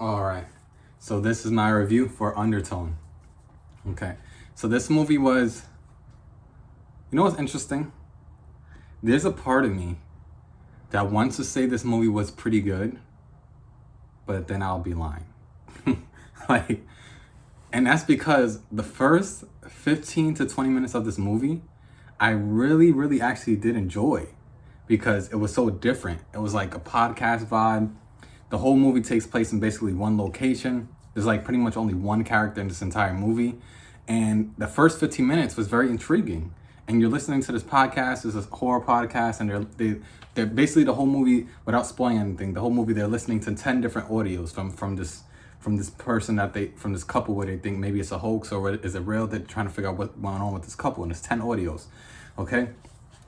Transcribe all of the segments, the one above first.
All right. So this is my review for Undertone. Okay. So this movie was, what's interesting? There's a part of me that wants to say this movie was pretty good, but then I'll be lying. like, and that's because the first 15 to 20 minutes of this movie, I really, really actually did enjoy because it was so different. It was like a podcast vibe. The whole movie takes place in basically one location. There's like pretty much only one character in this entire movie. And the first 15 minutes was very intriguing. And you're listening to this podcast, it's a horror podcast, and they're basically the whole movie, without spoiling anything, the whole movie they're listening to 10 different audios from this person from this couple where they think maybe it's a hoax or is it real. They're trying to figure out what's going on with this couple, and it's 10 audios. Okay?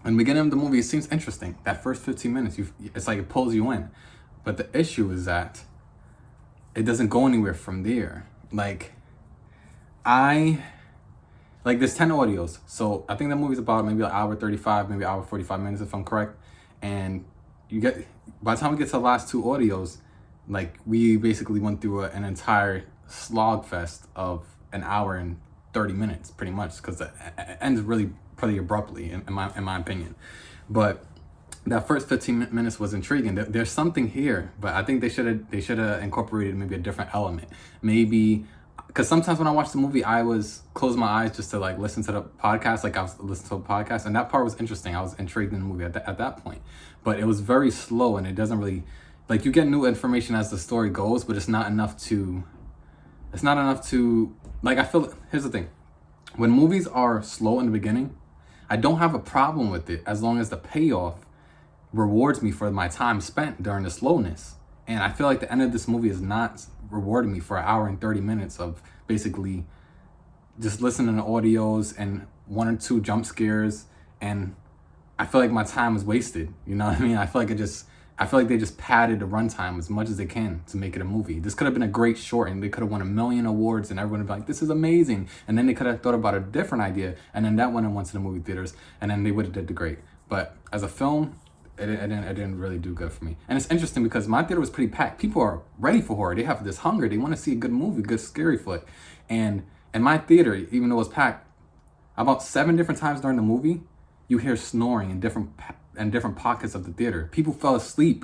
In the beginning of the movie, it seems interesting. That first 15 minutes, it's like it pulls you in. But the issue is that it doesn't go anywhere from there. Like there's 10 audios. So I think the movie's about maybe an hour 35, maybe an hour 45 minutes if I'm correct. And by the time we get to the last two audios, like we basically went through an entire slog fest of an hour and 30 minutes pretty much, because it ends really pretty abruptly in my opinion. But that first 15 minutes was intriguing. There's something here, but I think they should have incorporated maybe a different element. Maybe because sometimes when I watch the movie, I was close my eyes just to like listen to the podcast, like I was listening to a podcast, and that part was interesting. I was intrigued in the movie at that point, but it was very slow, and it doesn't really like you get new information as the story goes, but it's not enough to like I feel. Here's the thing: when movies are slow in the beginning, I don't have a problem with it as long as the payoff rewards me for my time spent during the slowness. And I feel like the end of this movie is not rewarding me for an hour and 30 minutes of basically just listening to audios and one or two jump scares, and I feel like my time was wasted. You know what I mean? I feel like they just padded the runtime as much as they can to make it a movie. This could have been a great short, and they could have won 1 million awards, and everyone would be like, "This is amazing." And then they could have thought about a different idea, and then that went to the movie theaters, and then they would have did the great. But as a film, it didn't really do good for me. And it's interesting because my theater was pretty packed. People are ready for horror. They have this hunger. They want to see a good movie, good scary flick. And in my theater, even though it was packed, about 7 different times during the movie, you hear snoring in different pockets of the theater. People fell asleep.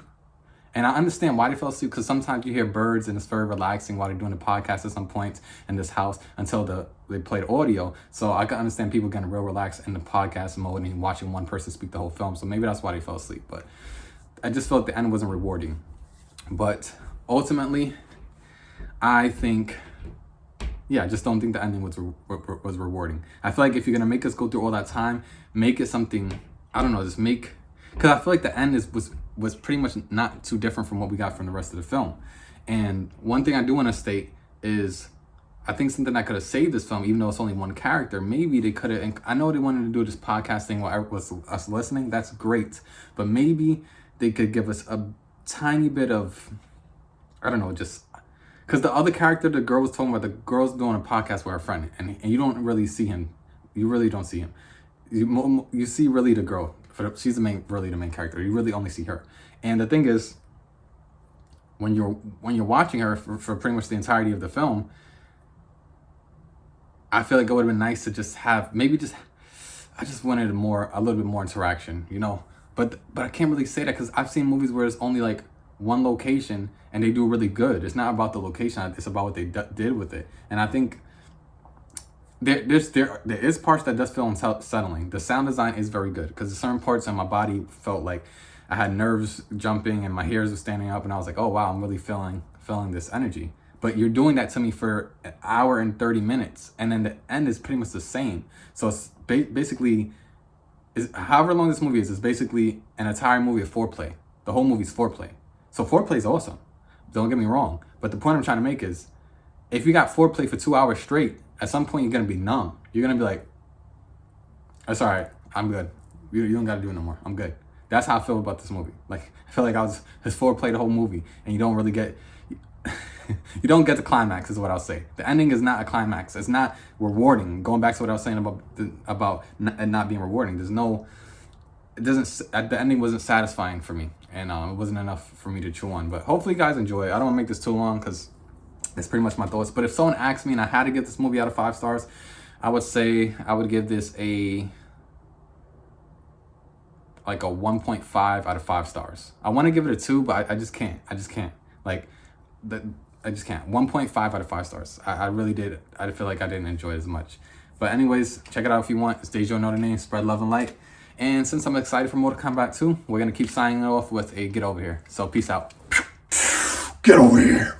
And I understand why they fell asleep, because sometimes you hear birds and it's very relaxing while they're doing the podcast at some points in this house until they played audio. So I can understand people getting real relaxed in the podcast mode and watching one person speak the whole film. So maybe that's why they fell asleep. But I just felt the end wasn't rewarding. But ultimately, I think, I just don't think the ending was rewarding. I feel like if you're going to make us go through all that time, make it something, I don't know, just make, because I feel like the end was pretty much not too different from what we got from the rest of the film. And one thing I do want to state is, I think something that could have saved this film, even though it's only one character, maybe they could have, and I know they wanted to do this podcast thing while us listening, that's great, but maybe they could give us a tiny bit of, I don't know, just, because the other character, the girl was talking about, the girl's doing a podcast with her friend, and you don't really see him, you really don't see him. You see really the girl, she's the main character. You really only see her. And the thing is, when you're watching her for pretty much the entirety of the film, I feel like it would have been nice to just have I just wanted a little bit more interaction, But I can't really say that because I've seen movies where it's only like one location and they do really good. It's not about the location; it's about what they did with it. And I think there is parts that does feel unsettling. The sound design is very good because certain parts of my body felt like I had nerves jumping and my hairs were standing up, and I was like, oh wow, I'm really feeling this energy. But you're doing that to me for an hour and 30 minutes, and then the end is pretty much the same. So it's basically, however long this movie is basically an entire movie of foreplay. The whole movie's foreplay. So foreplay is awesome. Don't get me wrong. But the point I'm trying to make is, if you got foreplay for 2 hours straight, at some point you're gonna be numb. You're gonna be like, "That's all right. I'm good. You don't gotta do it no more. I'm good." That's how I feel about this movie. Like I feel like I was his foreplay the whole movie, and you don't really get, you don't get the climax. Is what I'll say. The ending is not a climax. It's not rewarding. Going back to what I was saying about it not being rewarding. The ending wasn't satisfying for me, and it wasn't enough for me to chew on. But hopefully, you guys enjoy it. I don't want to make this too long because That's pretty much my thoughts. But if someone asked me and I had to give this movie out of 5 stars, I would say I would give this like a 1.5 out of 5 stars. I want to give it a 2, but I just can't. I just can't. Like, I just can't. 1.5 out of 5 stars. I really did. I feel like I didn't enjoy it as much. But anyways, check it out if you want. It's Dejo, know the name. Spread love and light. And since I'm excited for Mortal Kombat 2, we're going to keep signing it off with a get over here. So peace out. Get over here.